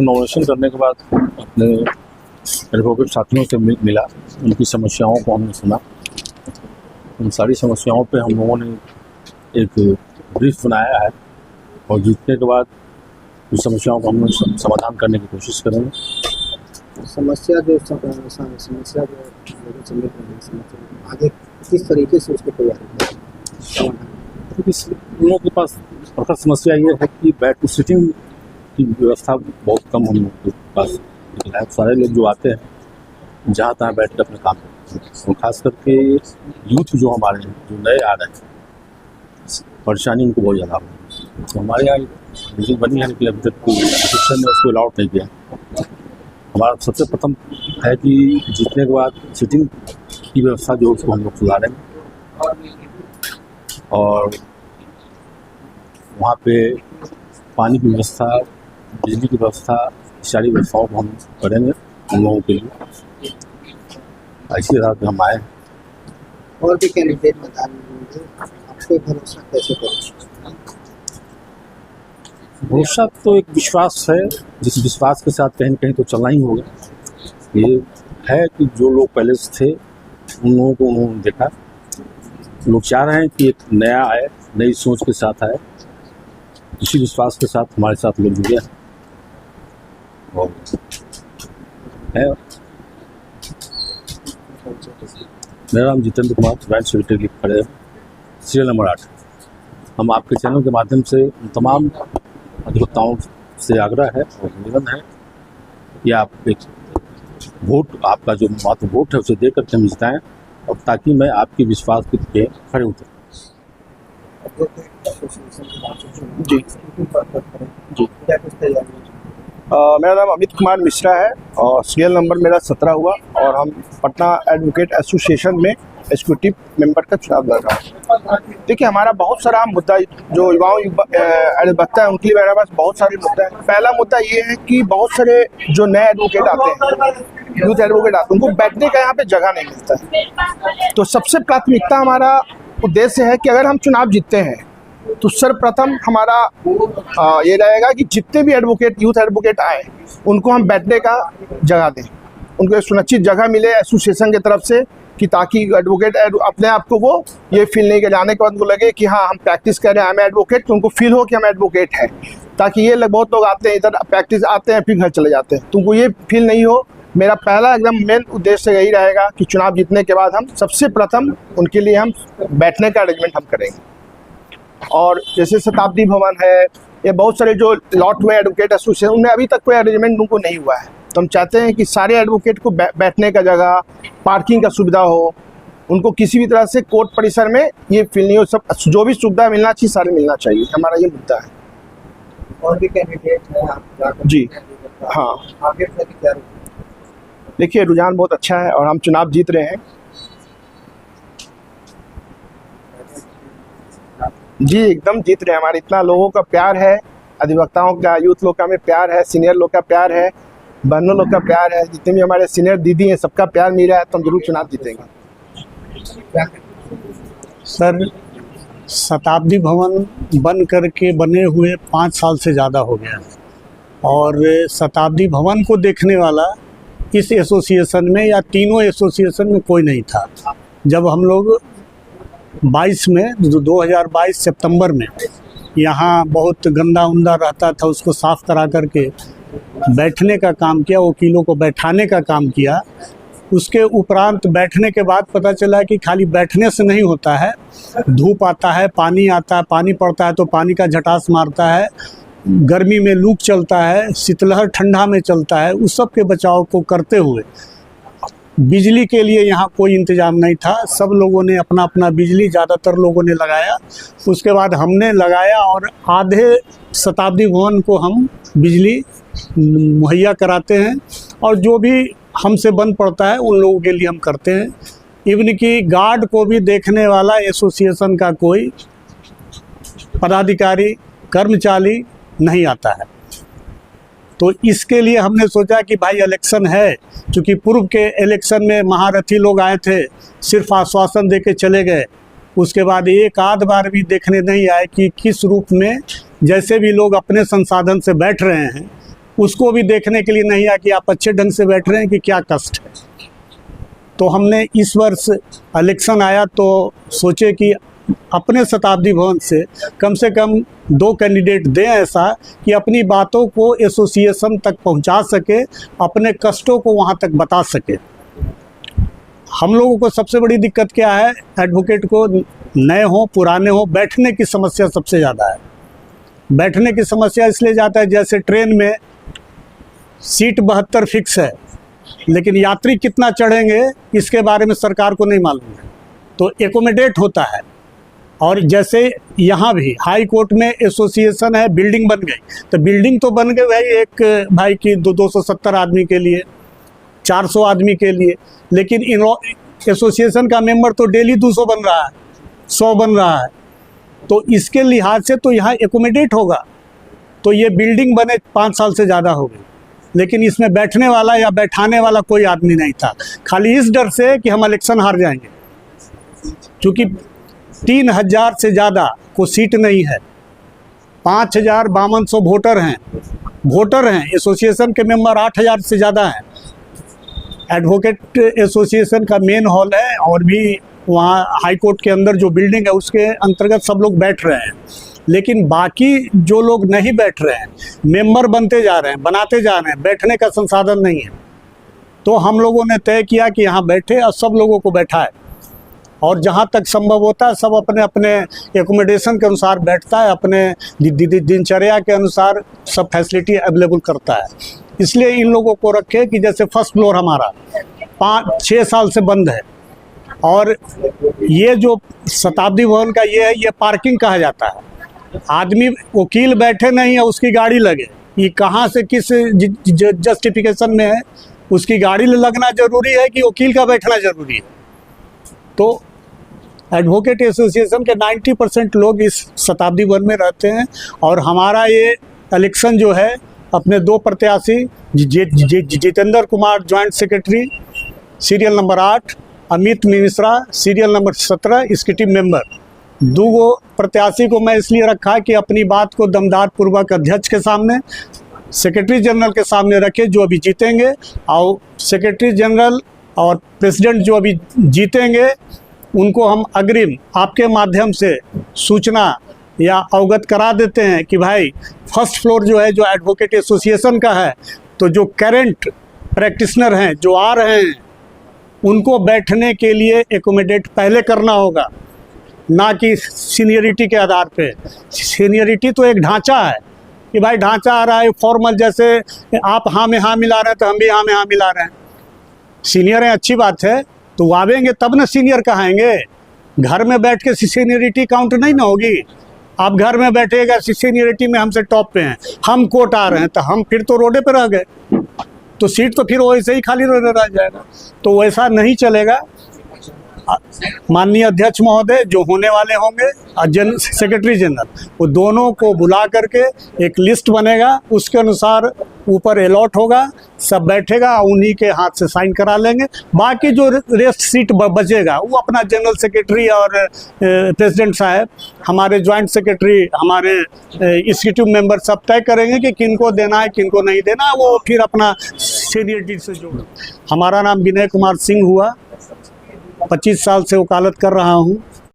Nomination करने के बाद अपने एडवोकेट साथियों से मिला, उनकी समस्याओं को हमने सुना। उन सारी समस्याओं पे हम लोगों ने एक ब्रीफ बनाया है और जीतने के बाद उस समस्याओं को हम लोग समाधान करने की कोशिश करेंगे। समस्या जो आगे किस तरीके से उसको तैयारी करें? उन लोगों के पास प्रखर समस्या ये है कि बैठ सिटिंग की व्यवस्था बहुत कम हम लोग के पास है। सारे लोग जो आते हैं जहाँ तहाँ बैठ कर अपने काम करते हैं, और ख़ास करके यूथ जो हमारे हैं, जो नए आ रहे हैं, परेशानी उनको बहुत ज़्यादा हो रही है। तो हमारे यहाँ मीटिंग बनी है कि अभी तक सिस्टम ने उसको अलाउट नहीं किया। हमारा सबसे प्रथम है कि जीतने के बाद सिटिंग की व्यवस्था जो उसको हम लोग सुधारेंगे और वहाँ पे पानी की व्यवस्था, बिजली की व्यवस्था, सारी व्यवस्थाओं को हम करेंगे उन लोगों के लिए। ऐसी आधार पर हम आए। और भी कैंडिडेट बता दीजिए, आपको भरोसा कैसे करें? भरोसा तो एक विश्वास है, जिस विश्वास के साथ कहीं न कहीं तो चलना ही होगा। ये है कि जो लोग पहले से थे उन लोगों को उन्होंने देखा, लोग चाह रहे हैं कि एक नया आए, नई सोच के साथ आए। इसी विश्वास के साथ हमारे साथ लोग जुड़े हैं और है। मेरा नाम जितेंद्र कुमार, जॉइंट सेक्रेटरी लिख खड़े हैं, सीरियल नंबर 8। हम आपके चैनल के माध्यम से तमाम अधिवक्ताओं से आग्रह है और निवेदन है कि आप एक वोट, आपका जो मात्र वोट है उसे दे करके हम जिताएँ, और ताकि मैं आपके विश्वास के खड़े उतरूँ। जी जी मेरा नाम अमित कुमार मिश्रा है और सीरियल नंबर मेरा 17 हुआ और हम पटना एडवोकेट एसोसिएशन में एग्जीक्यूटिव मेंबर का चुनाव लड़ रहा हूँ। देखिए, हमारा बहुत सारा मुद्दा जो युवाओं अधिवक्ता है उनके लिए मेरे पास बहुत सारे मुद्दा है। पहला मुद्दा ये है कि बहुत सारे जो नए एडवोकेट आते हैं, यूथ एडवोकेट आते हैं, उनको बैठने का यहाँ पे जगह नहीं मिलता है। तो सबसे प्राथमिकता हमारा उद्देश्य है कि अगर हम चुनाव जीतते हैं तो सर्वप्रथम हमारा ये रहेगा कि जितने भी एडवोकेट, यूथ एडवोकेट आए, उनको हम बैठने का जगह दें, उनको एक सुनिश्चित जगह मिले एसोसिएशन की तरफ से, कि ताकि एडवोकेट अपने आप को वो ये फील नहीं कर जाने के बाद उनको लगे कि हाँ हम प्रैक्टिस कर रहे हैं, हम एडवोकेट, तो उनको फील हो कि हम एडवोकेट हैं। ताकि ये बहुत लोग आते हैं इधर प्रैक्टिस आते हैं फिर घर चले जाते हैं, तो उनको ये फील नहीं हो। मेरा पहला एकदम मेन उद्देश्य यही रहेगा कि चुनाव जीतने के बाद हम सबसे प्रथम उनके लिए हम बैठने का अरेंजमेंट हम करेंगे। और जैसे शताब्दी भवन है, ये बहुत सारे जो लॉट हुए एडवोकेट एसोसिएशन, उनमें अभी तक कोई अरेंजमेंट उनको नहीं हुआ है। तो हम चाहते हैं कि सारे एडवोकेट को बैठने का जगह, पार्किंग का सुविधा हो, उनको किसी भी तरह से कोर्ट परिसर में ये फील नहीं हो। सब जो भी सुविधा मिलना चाहिए सारे मिलना चाहिए, हमारा ये मुद्दा है। और भी कैंडिडेट हैं आप? जी हाँ, आगे क्या? देखिए, रुझान बहुत अच्छा है और हम चुनाव जीत रहे हैं। जी एकदम जीत रहे हैं। हमारे इतना लोगों का प्यार है, अधिवक्ताओं का, यूथ लोग का हमें प्यार है, सीनियर लोग का प्यार है, बहनों लोग का प्यार है, जितने भी हमारे सीनियर दीदी हैं सबका प्यार मिल रहा है, तो हम जरूर चुनाव जीतेंगे। सर, शताब्दी भवन बन करके बने हुए 5 साल से ज़्यादा हो गया और शताब्दी भवन को देखने वाला इस एसोसिएशन में या तीनों एसोसिएशन में कोई नहीं था। जब हम लोग 2022 सितंबर में यहाँ बहुत गंदा उंदा रहता था, उसको साफ करा करके बैठने का काम किया, वकीलों को बैठाने का काम किया। उसके उपरांत बैठने के बाद पता चला कि खाली बैठने से नहीं होता है, धूप आता है, पानी आता है, पानी पड़ता है तो पानी का झटास मारता है, गर्मी में लू चलता है, शीतलहर ठंडा में चलता है। उस सब के बचाव को करते हुए बिजली के लिए यहाँ कोई इंतज़ाम नहीं था। सब लोगों ने अपना अपना बिजली, ज़्यादातर लोगों ने लगाया। उसके बाद हमने लगाया और आधे शताब्दी भवन को हम बिजली मुहैया कराते हैं और जो भी हमसे बंद पड़ता है उन लोगों के लिए हम करते हैं। इवन कि गार्ड को भी देखने वाला एसोसिएशन का कोई पदाधिकारी, कर्मचारी नहीं आता है। तो इसके लिए हमने सोचा कि भाई इलेक्शन है, क्योंकि पूर्व के इलेक्शन में महारथी लोग आए थे, सिर्फ आश्वासन दे के चले गए। उसके बाद एक आध बार भी देखने नहीं आए कि किस रूप में, जैसे भी लोग अपने संसाधन से बैठ रहे हैं उसको भी देखने के लिए नहीं आया कि आप अच्छे ढंग से बैठ रहे हैं कि क्या कष्ट है। तो हमने इस वर्ष इलेक्शन आया तो सोचे कि अपने शताब्दी भवन से कम 2 कैंडिडेट दें ऐसा कि अपनी बातों को एसोसिएशन तक पहुंचा सके, अपने कष्टों को वहां तक बता सके। हम लोगों को सबसे बड़ी दिक्कत क्या है, एडवोकेट को नए हो पुराने हो बैठने की समस्या सबसे ज़्यादा है। बैठने की समस्या इसलिए जाता है जैसे ट्रेन में सीट 72 फिक्स है, लेकिन यात्री कितना चढ़ेंगे इसके बारे में सरकार को नहीं मालूम है, तो एकोमोडेट होता है। और जैसे यहाँ भी हाई कोर्ट में एसोसिएशन है, बिल्डिंग बन गई, तो बिल्डिंग तो बन गई भाई एक भाई की 270 आदमी के लिए, 400 आदमी के लिए, लेकिन एसोसिएशन का मेंबर तो डेली 200 बन रहा है, 100 बन रहा है। तो इसके लिहाज से तो यहाँ एकोमोडेट होगा। तो ये बिल्डिंग बने 5 साल से ज़्यादा हो गई, लेकिन इसमें बैठने वाला या बैठाने वाला कोई आदमी नहीं था, खाली इस डर से कि हम इलेक्शन हार जाएंगे। क्योंकि 3000 से ज़्यादा को सीट नहीं है, 5500 वोटर हैं, एसोसिएशन के मेंबर 8000 से ज़्यादा हैं। एडवोकेट एसोसिएशन का मेन हॉल है और भी वहाँ हाई कोर्ट के अंदर जो बिल्डिंग है उसके अंतर्गत सब लोग बैठ रहे हैं, लेकिन बाकी जो लोग नहीं बैठ रहे हैं, मेंबर बनते जा रहे हैं, बनाते जा रहे हैं, बैठने का संसाधन नहीं है। तो हम लोगों ने तय किया कि यहाँ बैठे और सब लोगों को बैठाए, और जहाँ तक संभव होता है सब अपने अपने एकोमोडेशन के अनुसार बैठता है, अपने दिनचर्या के अनुसार सब फैसिलिटी अवेलेबल करता है। इसलिए इन लोगों को रखे कि जैसे फर्स्ट फ्लोर हमारा 5-6 साल से बंद है, और ये जो शताब्दी भवन का ये है, ये पार्किंग कहा जाता है। आदमी वकील बैठे नहीं है, उसकी गाड़ी लगे, ये कहाँ से किस जस्टिफिकेशन में है, उसकी गाड़ी लगना जरूरी है कि वकील का बैठना जरूरी है। तो एडवोकेट एसोसिएशन के 90% लोग इस शताब्दी वन में रहते हैं, और हमारा ये इलेक्शन जो है अपने 2 प्रत्याशी Jitendra Kumar joint secretary serial number 8, Amit Mishra serial number 17 इसकी टीम मेंबर, 2 प्रत्याशी को मैं इसलिए रखा कि अपनी बात को दमदार पूर्वक अध्यक्ष के सामने, सेक्रेटरी जनरल के सामने रखे जो अभी जीतेंगे, और सेक्रेटरी जनरल और प्रेसिडेंट जो अभी जीतेंगे उनको हम अग्रिम आपके माध्यम से सूचना या अवगत करा देते हैं कि भाई फर्स्ट फ्लोर जो है, जो एडवोकेट एसोसिएशन का है, तो जो करंट प्रैक्टिशनर हैं जो आ रहे हैं उनको बैठने के लिए एकोमोडेट पहले करना होगा, ना कि सीनियरिटी के आधार पे। सीनियरिटी तो एक ढांचा है कि भाई ढांचा आ रहा है फॉर्मल, जैसे आप हाँ में हाँ मिला रहे हैं तो हम भी हाँ में हाँ मिला रहे हैं। सीनियर हैं अच्छी बात है, तो वो आवेंगे तब ना सीनियर कहाएंगे। घर में बैठ के सीनियरिटी काउंट नहीं ना होगी। आप घर में बैठेगा सीनियरिटी में हमसे टॉप पे हैं, हम कोर्ट आ रहे हैं, तो हम फिर तो रोडे पे रह गए, तो सीट तो फिर वैसे ही खाली रह जाएगा। तो वैसा नहीं चलेगा। माननीय अध्यक्ष महोदय जो होने वाले होंगे और सेक्रेटरी जनरल, वो दोनों को बुला करके एक लिस्ट बनेगा, उसके अनुसार ऊपर अलॉट होगा, सब बैठेगा, उन्हीं के हाथ से साइन करा लेंगे। बाकी जो रेस्ट सीट बचेगा वो अपना जनरल सेक्रेटरी और प्रेसिडेंट साहब, हमारे ज्वाइंट सेक्रेटरी, हमारे एग्जीक्यूटिव मेंबर सब तय करेंगे कि किनको देना है किनको नहीं देना है, वो फिर अपना सीनियरिटी से जोड़। हमारा नाम विनय कुमार सिंह हुआ, 25 साल से वकालत कर रहा हूँ।